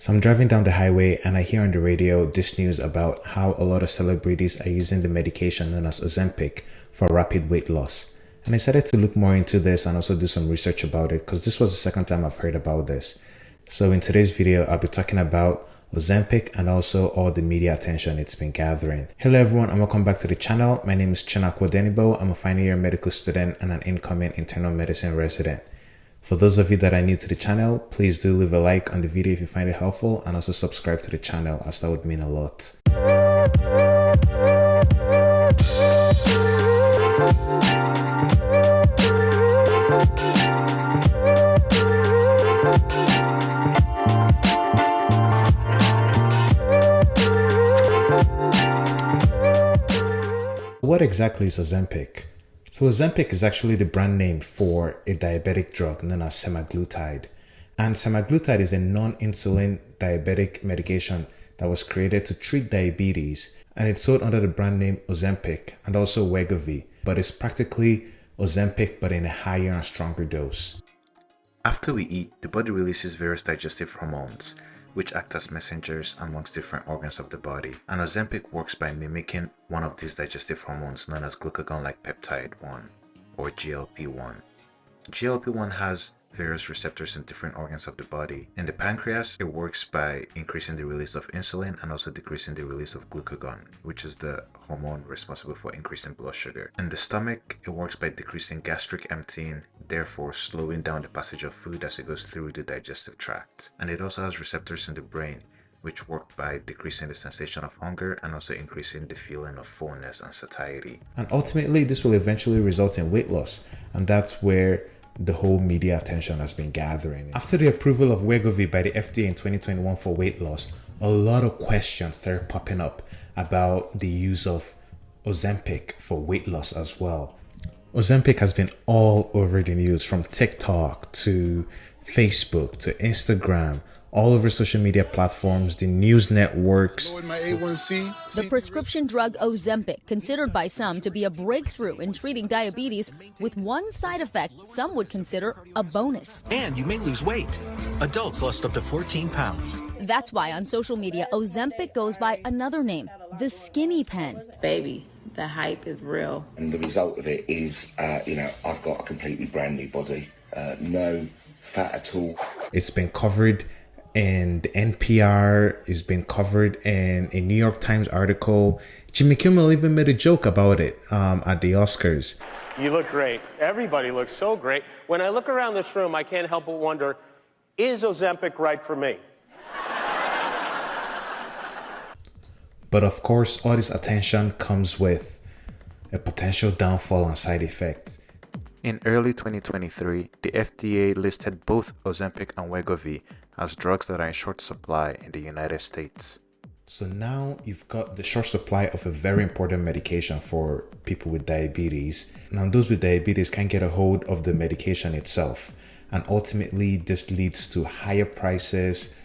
So I'm driving down the highway and I hear on the radio this news about how a lot of celebrities are using the medication known as Ozempic for rapid weight loss. And I decided to look more into this and also do some research about it because this was the second time I've heard about this. So in today's video, I'll be talking about Ozempic and also all the media attention it's been gathering. Hello everyone and welcome back to the channel. My name is Chinakwa Denibo. I'm a final year medical student and an incoming internal medicine resident. For those of you that are new to the channel, please do leave a like on the video if you find it helpful and also subscribe to the channel as that would mean a lot. What exactly is Ozempic? So Ozempic is actually the brand name for a diabetic drug known as Semaglutide. And Semaglutide is a non-insulin diabetic medication that was created to treat diabetes, and it's sold under the brand name Ozempic and also Wegovy, but it's practically Ozempic but in a higher and stronger dose. After we eat, the body releases various digestive hormones, which act as messengers amongst different organs of the body. And Ozempic works by mimicking one of these digestive hormones known as glucagon-like peptide 1 or GLP-1. GLP-1 has various receptors in different organs of the body. In the pancreas, it works by increasing the release of insulin and also decreasing the release of glucagon, which is the hormone responsible for increasing blood sugar. In the stomach, it works by decreasing gastric emptying, therefore slowing down the passage of food as it goes through the digestive tract. And it also has receptors in the brain, which work by decreasing the sensation of hunger and also increasing the feeling of fullness and satiety. And ultimately, this will eventually result in weight loss, and that's where the whole media attention has been gathering. After the approval of Wegovy by the FDA in 2021 for weight loss, a lot of questions started popping up about the use of Ozempic for weight loss as well. Ozempic has been all over the news, from TikTok to Facebook to Instagram, all over social media platforms, the news networks. The prescription drug Ozempic, considered by some to be a breakthrough in treating diabetes, with one side effect some would consider a bonus. And you may lose weight. Adults lost up to 14 pounds. That's why on social media, Ozempic goes by another name, the skinny pen. Baby, the hype is real. And the result of it is, I've got a completely brand new body, no fat at all. It's been covered in the NPR, it's been covered in a New York Times article. Jimmy Kimmel even made a joke about it at the Oscars. You look great. Everybody looks so great. When I look around this room, I can't help but wonder, is Ozempic right for me? But of course, all this attention comes with a potential downfall and side effects. In early 2023, the FDA listed both Ozempic and Wegovy as drugs that are in short supply in the United States. So now you've got the short supply of a very important medication for people with diabetes. Now those with diabetes can't get a hold of the medication itself. And ultimately, this leads to higher prices,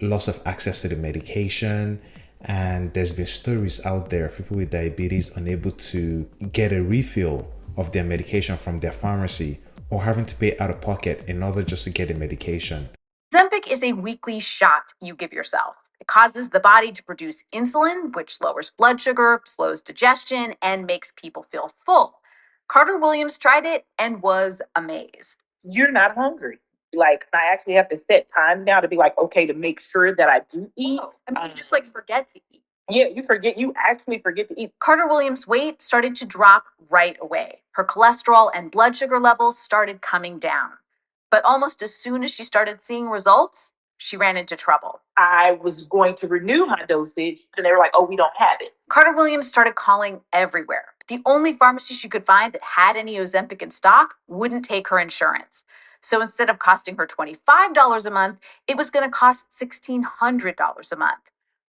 loss of access to the medication, and there's been stories out there of people with diabetes unable to get a refill of their medication from their pharmacy or having to pay out of pocket in order just to get the medication. Ozempic is a weekly shot you give yourself. It causes the body to produce insulin, which lowers blood sugar, slows digestion, and makes people feel full. Carter Williams tried it and was amazed. You're not hungry. Like, I actually have to set times now to be like, okay, to make sure that I do eat. Oh, you just forget to eat. Yeah, you actually forget to eat. Carter Williams' weight started to drop right away. Her cholesterol and blood sugar levels started coming down. But almost as soon as she started seeing results, she ran into trouble. I was going to renew my dosage, and they were like, oh, we don't have it. Carter Williams started calling everywhere. The only pharmacy she could find that had any Ozempic in stock wouldn't take her insurance. So instead of costing her $25 a month, it was going to cost $1,600 a month.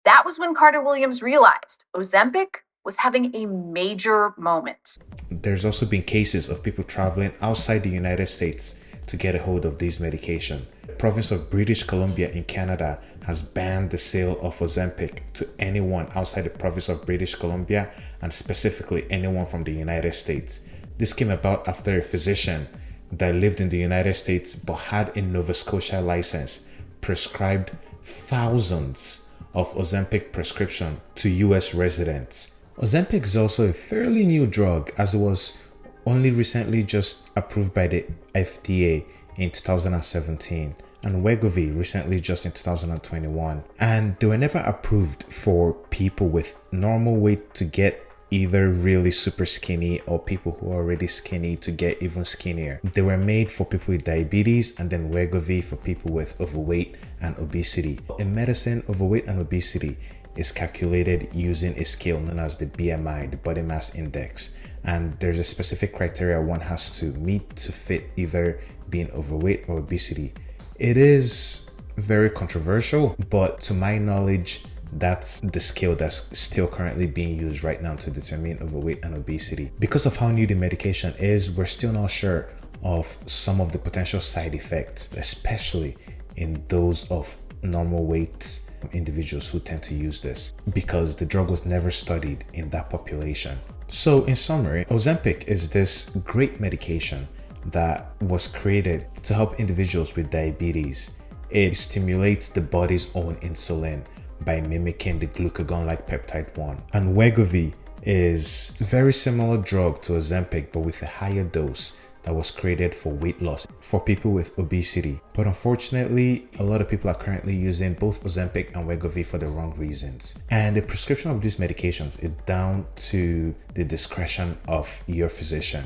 That was when Carter Williams realized Ozempic was having a major moment. There's also been cases of people traveling outside the United States to get a hold of these medication. The province of British Columbia in Canada has banned the sale of Ozempic to anyone outside the province of British Columbia, and specifically anyone from the United States. This came about after a physician that lived in the United States but had a Nova Scotia license prescribed thousands of Ozempic prescription to US residents. Ozempic is also a fairly new drug, as it was only recently just approved by the FDA in 2017, and Wegovy recently just in 2021. And they were never approved for people with normal weight to get either really super skinny or people who are already skinny to get even skinnier. They were made for people with diabetes, and then Wegovy for people with overweight and obesity. In medicine, overweight and obesity is calculated using a scale known as the BMI, the body mass index. And there's a specific criteria one has to meet to fit either being overweight or obesity. It is very controversial, but to my knowledge, that's the scale that's still currently being used right now to determine overweight and obesity. Because of how new the medication is, we're still not sure of some of the potential side effects, especially in those of normal weight individuals who tend to use this, because the drug was never studied in that population. So in summary, Ozempic is this great medication that was created to help individuals with diabetes. It stimulates the body's own insulin by mimicking the glucagon-like peptide 1. And Wegovy is a very similar drug to Ozempic, but with a higher dose that was created for weight loss for people with obesity. But unfortunately, a lot of people are currently using both Ozempic and Wegovy for the wrong reasons. And the prescription of these medications is down to the discretion of your physician,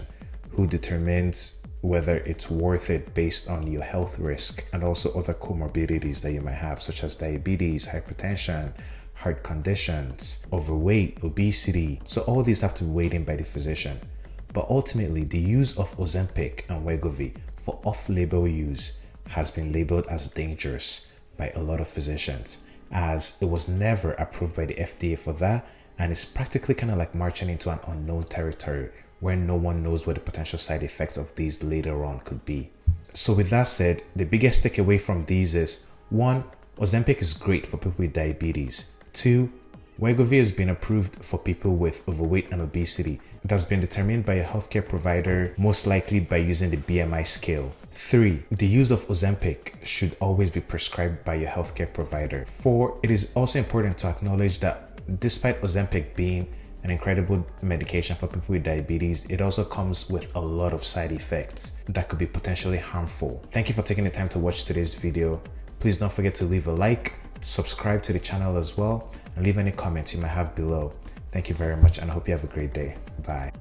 who determines whether it's worth it based on your health risk and also other comorbidities that you might have, such as diabetes, hypertension, heart conditions, overweight, obesity. So all these have to be weighed in by the physician. But ultimately, the use of Ozempic and Wegovy for off-label use has been labeled as dangerous by a lot of physicians, as it was never approved by the FDA for that, and it's practically kind of like marching into an unknown territory where no one knows what the potential side effects of these later on could be. So with that said, the biggest takeaway from these is 1. Ozempic is great for people with diabetes. 2. Wegovy has been approved for people with overweight and obesity. It has been determined by a healthcare provider, most likely by using the BMI scale. 3. The use of Ozempic should always be prescribed by your healthcare provider. 4. It is also important to acknowledge that despite Ozempic being an incredible medication for people with diabetes, it also comes with a lot of side effects that could be potentially harmful. Thank you for taking the time to watch today's video. Please don't forget to leave a like, subscribe to the channel as well, and leave any comments you might have below. Thank you very much, and I hope you have a great day. Bye.